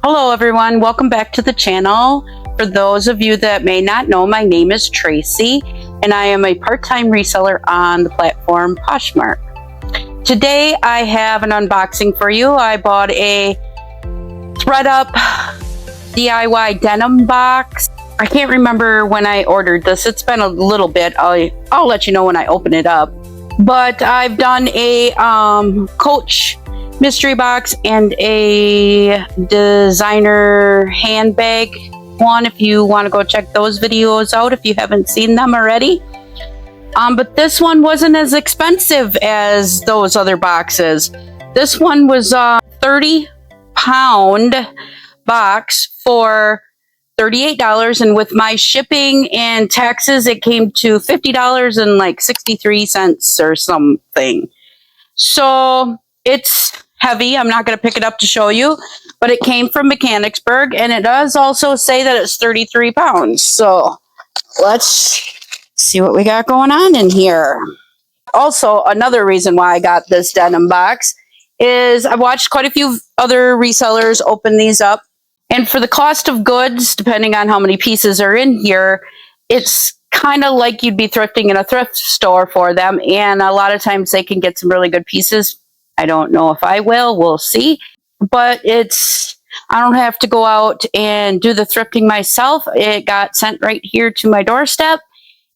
Hello everyone, welcome back to the channel. For those of you that may not know, my name is Tracy and I am a part-time reseller on the platform Poshmark. Today I have an unboxing for you. I bought a ThredUp DIY denim box. I can't remember when I ordered this. It's been a little bit. I'll let you know when I open it up. But I've done a Coach mystery box and a designer handbag one if you want to go check those videos out if you haven't seen them already. But this one wasn't as expensive as those other boxes. This one was a 30-pound box for $38, and with my shipping and taxes it came to $50 and like 63 cents or something. So it's heavy. I'm not going to pick it up to show you, but it came from Mechanicsburg, and it does also say that it's 33 pounds. So let's see what we got going on in here. Also, another reason why I got this denim box is I watched quite a few other resellers open these up, and for the cost of goods, depending on how many pieces are in here, it's kind of like you'd be thrifting in a thrift store for them, and a lot of times they can get some really good pieces. I don't know if I will. We'll see. But I don't have to go out and do the thrifting myself. It got sent right here to my doorstep.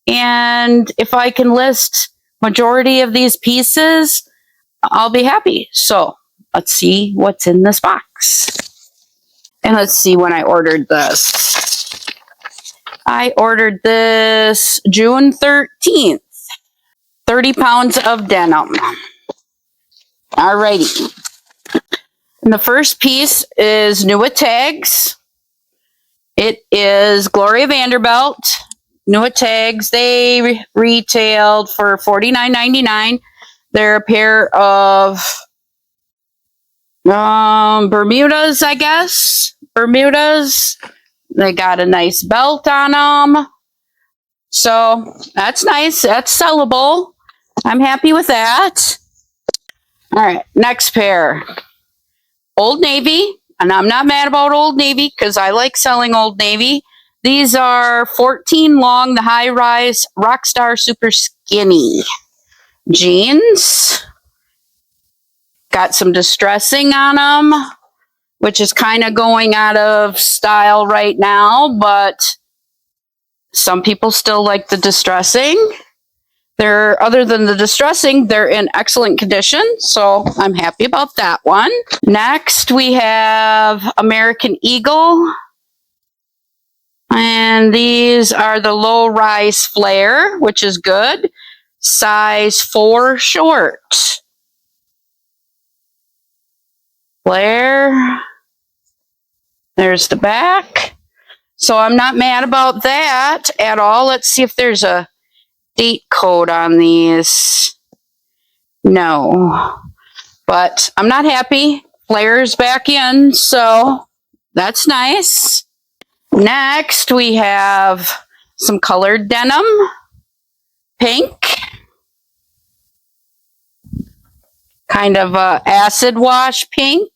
And if I can list majority of these pieces, I'll be happy. So let's see what's in this box. And let's see when I ordered this. I ordered this June 13th. 30 pounds of denim. Alrighty. And the first piece is new at tags. It is Gloria Vanderbilt. New at tags. They retailed for $49.99. They're a pair of Bermudas, I guess. Bermudas. They got a nice belt on them. So that's nice. That's sellable. I'm happy with that. All right, next pair. Old Navy. And I'm not mad about Old Navy because I like selling Old Navy. These are 14 long, the high-rise Rockstar Super Skinny jeans. Got some distressing on them, which is kind of going out of style right now, but some people still like the distressing. Other than the distressing, they're in excellent condition, so I'm happy about that one. Next, we have American Eagle. And these are the low-rise flare, which is good. Size 4 short. Flare. There's the back. So I'm not mad about that at all. Let's see if there's a date code on these. No. But I'm not happy. Flare's back in, so that's nice. Next, we have some colored denim. Pink. Kind of acid wash pink.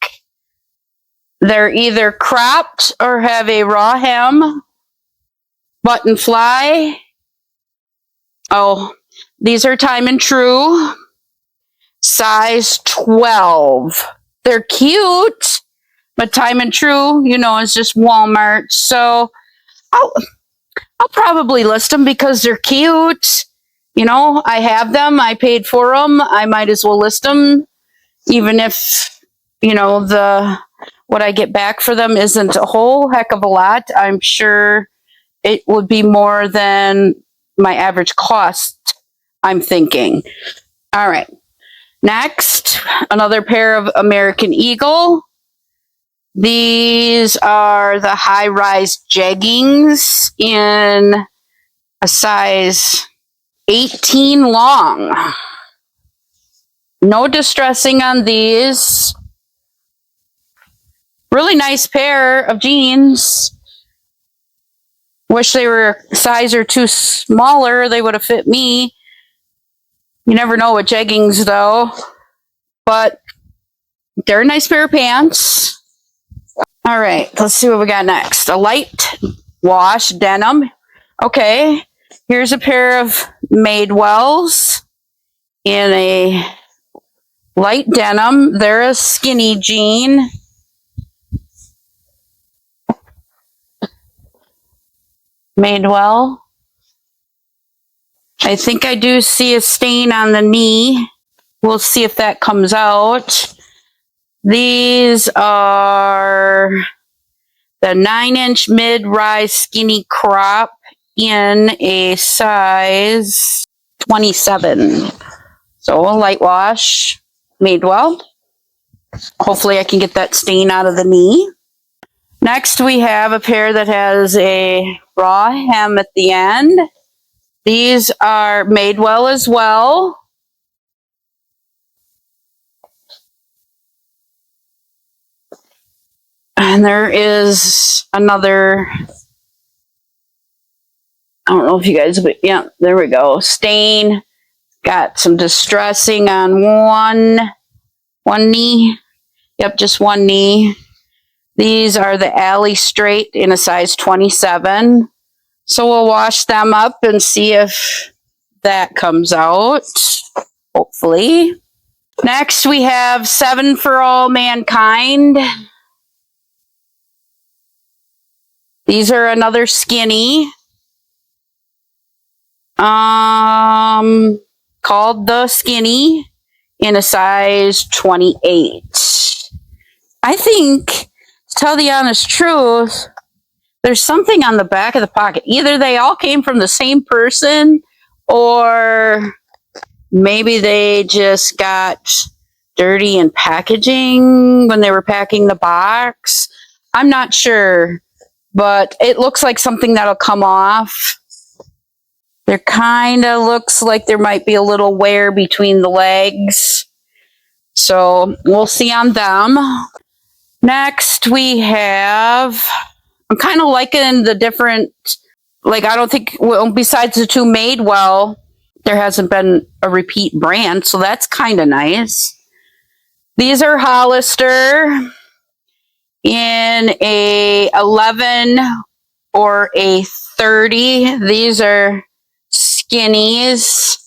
They're either cropped or have a raw hem. Button fly. Oh, these are Time and True. Size 12. They're cute, but Time and True, you know, is just Walmart. So I'll probably list them because they're cute. You know, I have them. I paid for them. I might as well list them, even if, you know, what I get back for them isn't a whole heck of a lot. I'm sure it would be more than my average cost, I'm thinking. All right. Next, another pair of American Eagle. These are the high-rise jeggings in a size 18 long. No distressing on these. Really nice pair of jeans. Wish they were a size or two smaller. They would have fit me. You never know with jeggings, though. But They're a nice pair of pants. All right, let's see what we got next. A light wash denim. Okay, here's a pair of Madewells in a light denim. They're a skinny jean. Madewell. I think I do see a stain on the knee. We'll see if that comes out. These are the 9-inch mid-rise skinny crop in a size 27. So a light wash, Madewell. Hopefully I can get that stain out of the knee. Next we have a pair that has a raw hem at the end. These are Madewell as well. And there is another, I don't know if you guys, but yeah, there we go. Stain. Got some distressing on one knee. Yep, just one knee. These are the Alley Straight in a size 27. So we'll wash them up and see if that comes out, hopefully. Next, we have 7 for All Mankind. These are another skinny. Called the Skinny in a size 28. I think, to tell the honest truth, there's something on the back of the pocket. Either they all came from the same person, or maybe they just got dirty in packaging when they were packing the box. I'm not sure, but it looks like something that'll come off. There kind of looks like there might be a little wear between the legs. So we'll see on them. Next we have, I'm kind of liking the different, like I don't think, well, besides the 2 Madewell, there hasn't been a repeat brand, so that's kind of nice. These are Hollister in a 11 or a 30. These are skinnies.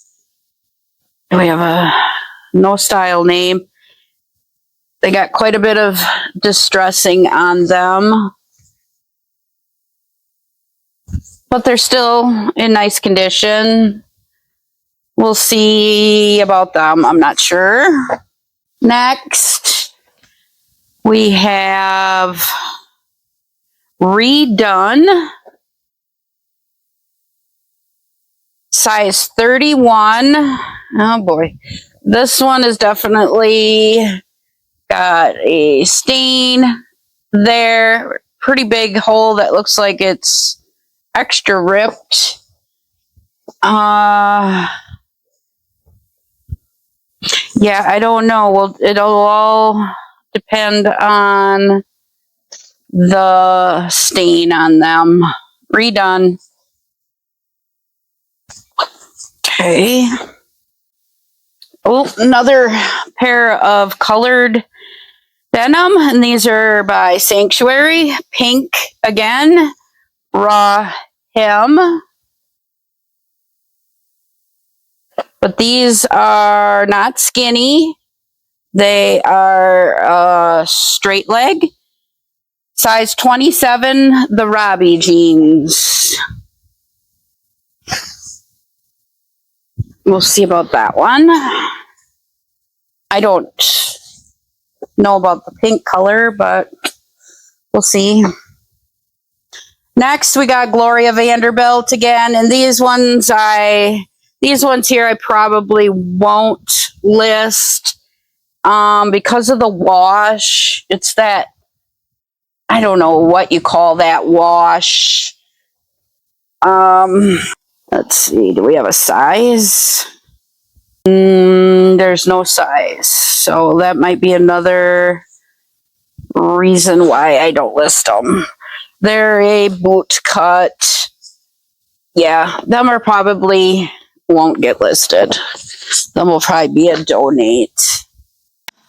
We have a no style name. They got quite a bit of distressing on them, but they're still in nice condition. We'll see about them. I'm not sure. Next, we have Redone, size 31. Oh boy. This one is definitely got a stain there. Pretty big hole that looks like it's extra ripped. Yeah, I don't know. Well, it'll all depend on the stain on them. Redone. Okay. Oh, another pair of colored denim, and these are by Sanctuary. Pink again. Raw hem. But these are not skinny. They are straight leg. Size 27, the Robbie jeans. We'll see about that one. I don't know about the pink color, but we'll see. Next, we got Gloria Vanderbilt again, and these ones here I probably won't list because of the wash. It's that, I don't know what you call that wash. Let's see, do we have a size? There's no size, so that might be another reason why I don't list them. They're a boot cut. Yeah, them are probably won't get listed. Them will probably be a donate.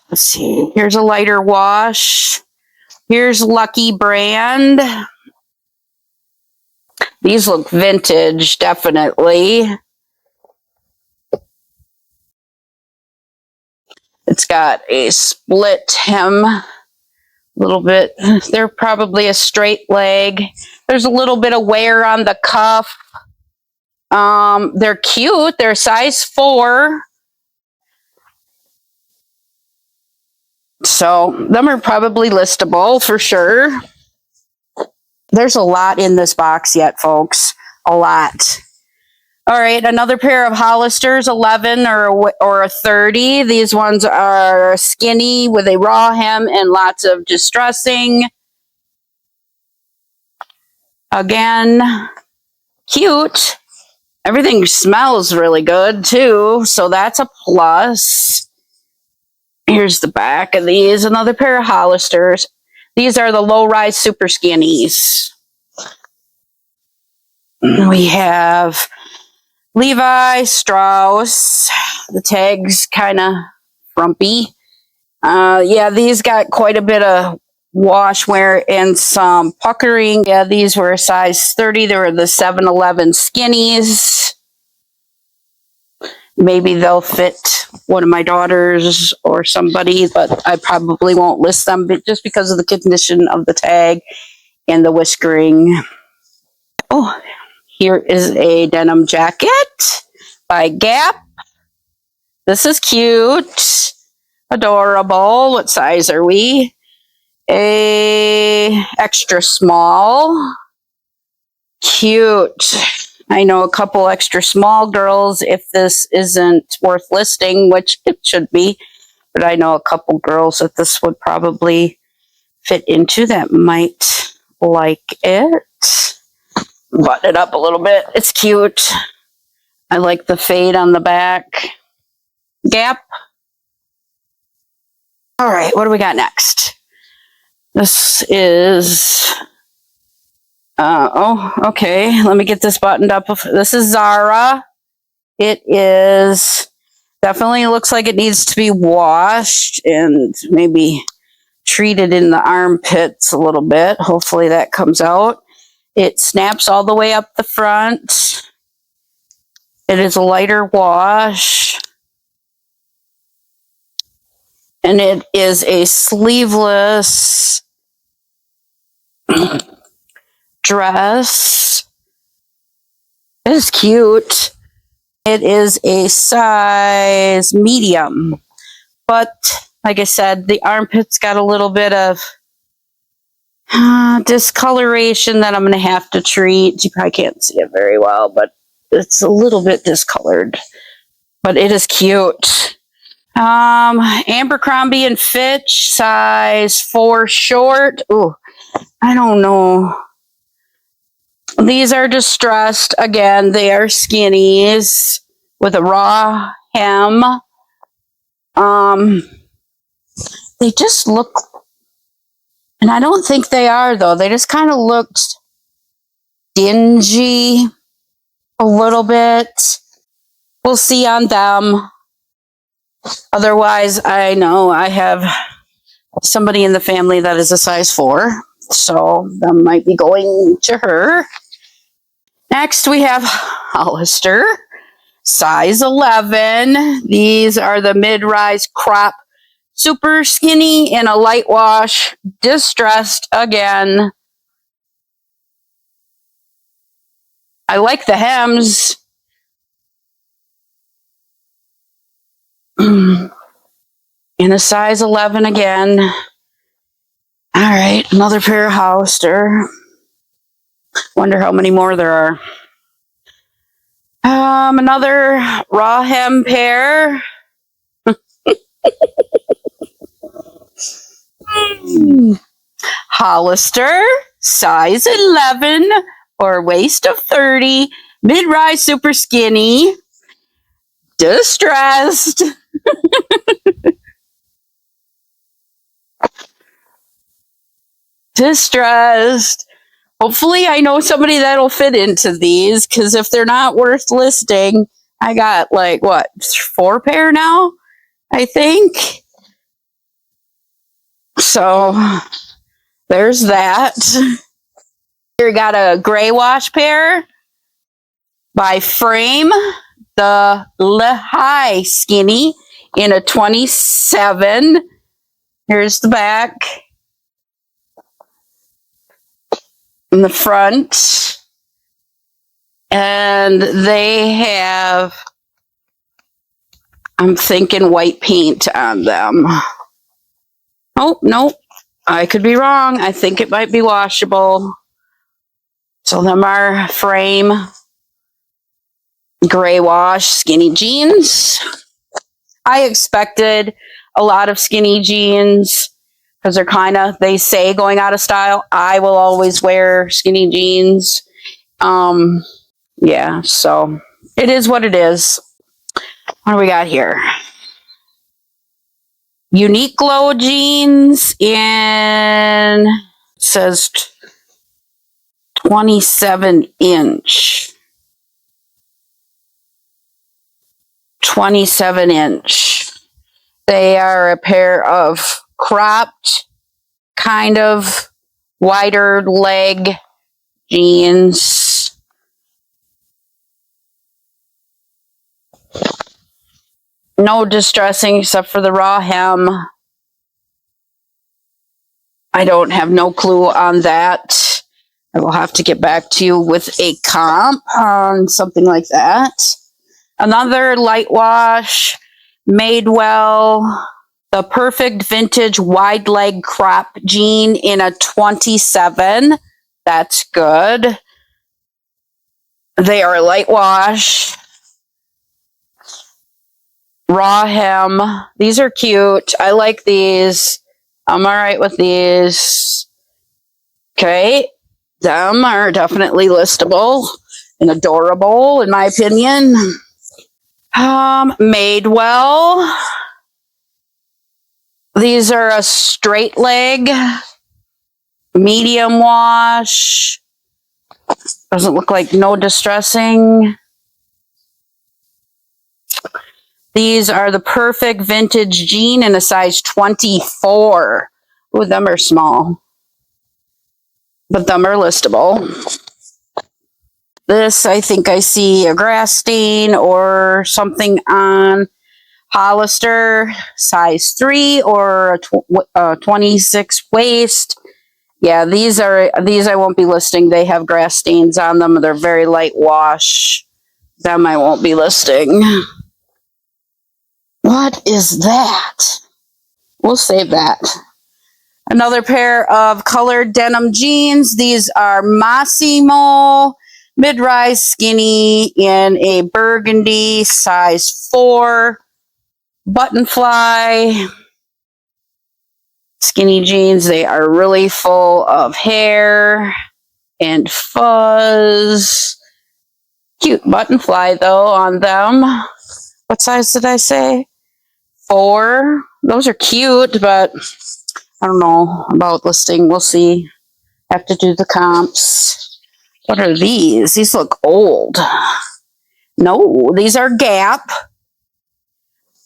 Let's see. Here's a lighter wash. Here's Lucky Brand. These look vintage, definitely. It's got a split hem, a little bit. They're probably a straight leg. There's a little bit of wear on the cuff. They're cute. They're size 4. So them are probably listable for sure. There's a lot in this box yet, folks. A lot. All right, another pair of Hollisters, 11 or a 30. These ones are skinny with a raw hem and lots of distressing. Again, cute. Everything smells really good too, so that's a plus. Here's the back of these. Another pair of Hollisters. These are the low-rise super skinnies. We have Levi Strauss. The tag's kind of frumpy. Yeah, these got quite a bit of wash wear and some puckering. Yeah, these were a size 30. They were the 7-11 skinnies. Maybe they'll fit one of my daughters or somebody, but I probably won't list them just because of the condition of the tag and the whiskering. Oh, here is a denim jacket by Gap. This is cute. Adorable. What size are we? A extra small. Cute. I know a couple extra small girls if this isn't worth listing, which it should be. But I know a couple girls that this would probably fit into that might like it. Button it up a little bit. It's cute. I like the fade on the back. Gap. All right, what do we got next? This is... okay. Let me get this buttoned up. This is Zara. It is definitely looks like it needs to be washed and maybe treated in the armpits a little bit. Hopefully that comes out. It snaps all the way up the front. It is a lighter wash. And it is a sleeveless dress. It is cute. It is a size medium. But, like I said, the armpits got a little bit of discoloration that I'm going to have to treat. You probably can't see it very well, but it's a little bit discolored. But it is cute. Abercrombie and Fitch, size 4 short. Ooh, I don't know. These are distressed. Again, they are skinnies with a raw hem. They just look, and I don't think they are though. They just kind of looked dingy a little bit. We'll see on them. Otherwise, I know I have somebody in the family that is a size 4, so that might be going to her. Next, we have Hollister, size 11. These are the mid-rise crop, super skinny in a light wash, distressed again. I like the hems. In a size 11 again. All right, another pair of Hollister. Wonder how many more there are. Another raw hem pair. Hollister, size 11 or waist of 30, mid-rise super skinny, distressed. Distressed. Hopefully I know somebody that'll fit into these, because if they're not worth listing, I got like, what, 4 pair now, I think? So there's that. Here we got a gray wash pair by Frame, the Lehigh Skinny in a 27. Here's the back and the front. And they have, I'm thinking, white paint on them. Oh, nope. I could be wrong. I think it might be washable. So them are Frame gray wash skinny jeans. I expected a lot of skinny jeans because they're kind of, they say, going out of style. I will always wear skinny jeans. Yeah, so it is what it is. What do we got here? Unique Glow jeans in, it says 27 inch. 27 inch. They are a pair of cropped, kind of wider leg jeans. No distressing except for the raw hem. I don't have no clue on that. I will have to get back to you with a comp on something like that. Another light wash, Madewell, the Perfect Vintage Wide Leg Crop Jean in a 27. That's good. They are a light wash. Raw hem. These are cute. I like these. I'm all right with these. Okay. Them are definitely listable and adorable, in my opinion. Madewell. These are a straight leg, medium wash. Doesn't look like no distressing. These are the Perfect Vintage Jean in a size 24. Ooh, them are small. But them are listable. This, I think I see a grass stain or something on Hollister, size 3 or a 26 waist. Yeah, these I won't be listing. They have grass stains on them. They're very light wash. Them I won't be listing. What is that? We'll save that. Another pair of colored denim jeans. These are Massimo mid-rise skinny in a burgundy size 4 button fly skinny jeans. They are really full of hair and fuzz. Cute button fly though on them. What size did I say? 4. Those are cute, but I don't know about listing. We'll see. Have to do the comps. What are these? These look old. No, these are Gap.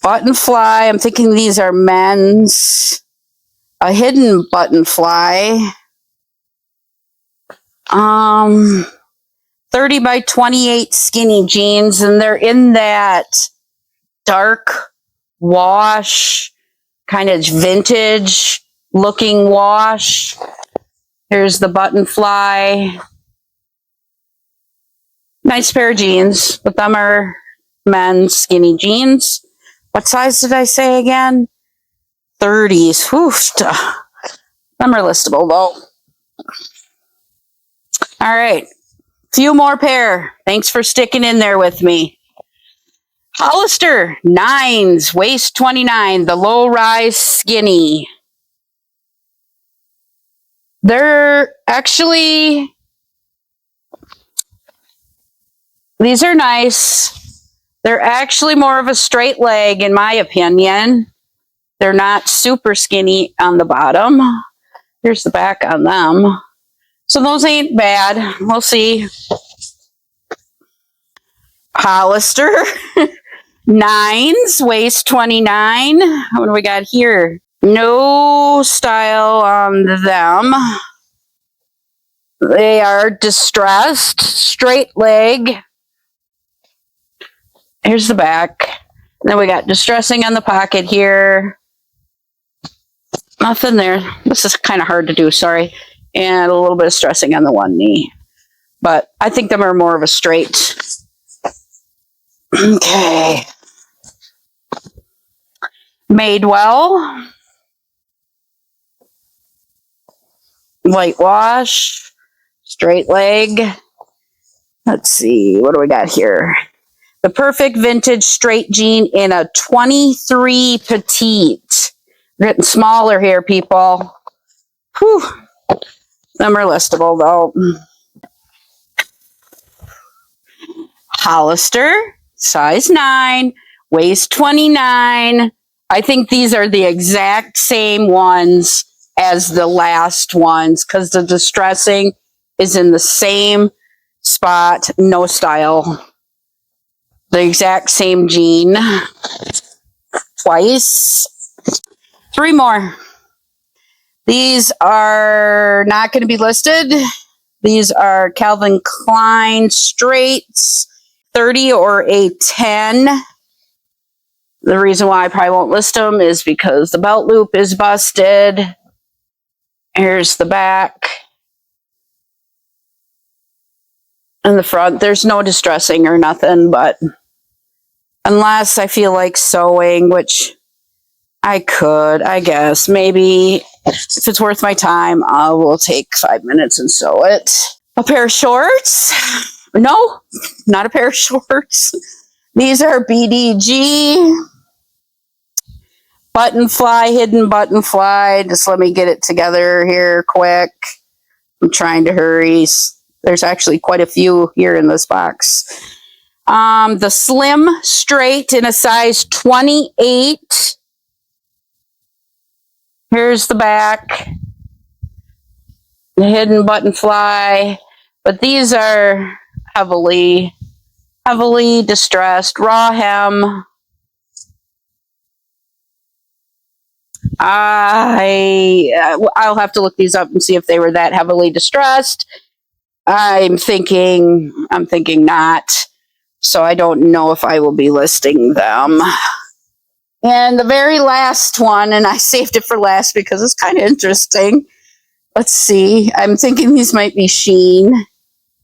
Button fly. I'm thinking these are men's. A hidden button fly. 30 by 28 skinny jeans, and they're in that dark wash, kind of vintage looking wash. Here's the button fly. Nice pair of jeans, but them are men's skinny jeans. What size did I say again? 30s. Oof. Them are listable though. All right. Few more pair. Thanks for sticking in there with me. Hollister 9s, waist 29, the low rise skinny. They're actually, these are nice. They're actually more of a straight leg in my opinion. They're not super skinny on the bottom. Here's the back on them. So those ain't bad. We'll see. Hollister 9s, waist 29. What do we got here? No style on them. They are distressed, straight leg. Here's the back. And then we got distressing on the pocket here. Nothing there. This is kind of hard to do, sorry. And a little bit of stressing on the one knee. But I think them are more of a straight. Okay. Made well. White wash. Straight leg. Let's see. What do we got here? The perfect vintage straight jean in a 23 petite. We're getting smaller here, people. Whew. Them are listable, though. Hollister, size 9, waist 29. I think these are the exact same ones as the last ones because the distressing is in the same spot, no style. The exact same jean. Twice. 3 more. These are not going to be listed. These are Calvin Klein straights, 30 or a 10. The reason why I probably won't list them is because the belt loop is busted. Here's the back. And the front, there's no distressing or nothing, but unless I feel like sewing, which I could, I guess. Maybe if it's worth my time, I will take 5 minutes and sew it. A pair of shorts. No, not a pair of shorts. These are BDG. Button fly, hidden button fly. Just let me get it together here quick. I'm trying to hurry. There's actually quite a few here in this box. The slim straight in a size 28. Here's the back. The hidden button fly. But these are heavily distressed. Raw hem. I'll have to look these up and see if they were that heavily distressed. I'm thinking not. So I don't know if I will be listing them. And the very last one, and I saved it for last because it's kind of interesting. Let's see. I'm thinking these might be Sheen.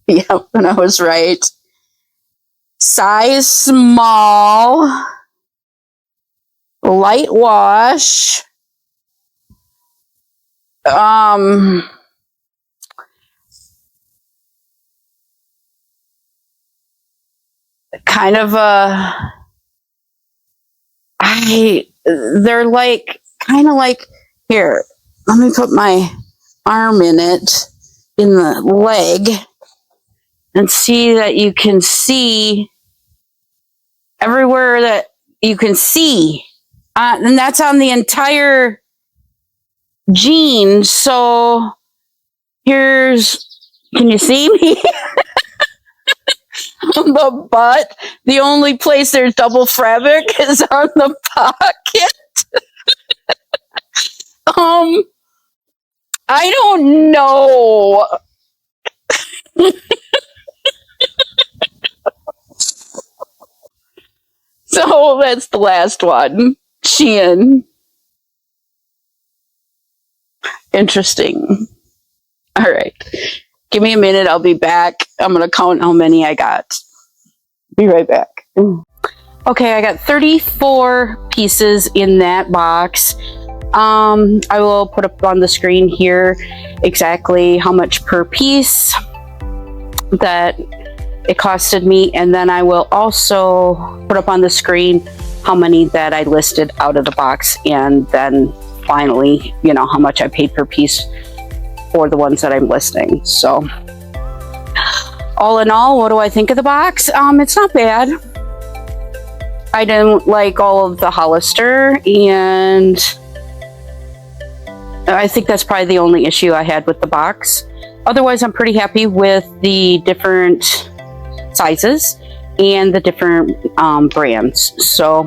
Yep, and I was right. Size small. Light wash. Kind of a... they're like, kind of like, here, let me put my arm in it, in the leg, and see that you can see everywhere that you can see. And that's on the entire jean. So here's, can you see me? On the butt. The only place there's double fabric is on the pocket. I don't know. So that's the last one. Shein. Interesting. All right. Give me a minute. I'll be back. I'm going to count how many I got. Be right back. Okay, I got 34 pieces in that box. I will put up on the screen here exactly how much per piece that it costed me, and then I will also put up on the screen how many that I listed out of the box, and then finally, you know, how much I paid per piece for the ones that I'm listing. So all in all, what do I think of the box? It's not bad. I didn't like all of the Hollister, and I think that's probably the only issue I had with the box. Otherwise, I'm pretty happy with the different sizes and the different brands. So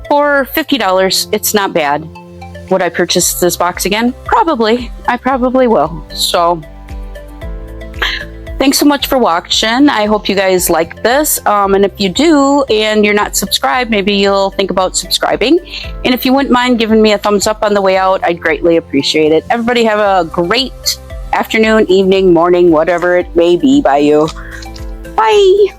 for $50, it's not bad. Would I purchase this box again? Probably. I probably will. So thanks so much for watching. I hope you guys like this. And if you do and you're not subscribed, maybe you'll think about subscribing. And if you wouldn't mind giving me a thumbs up on the way out, I'd greatly appreciate it. Everybody have a great afternoon, evening, morning, whatever it may be by you. Bye.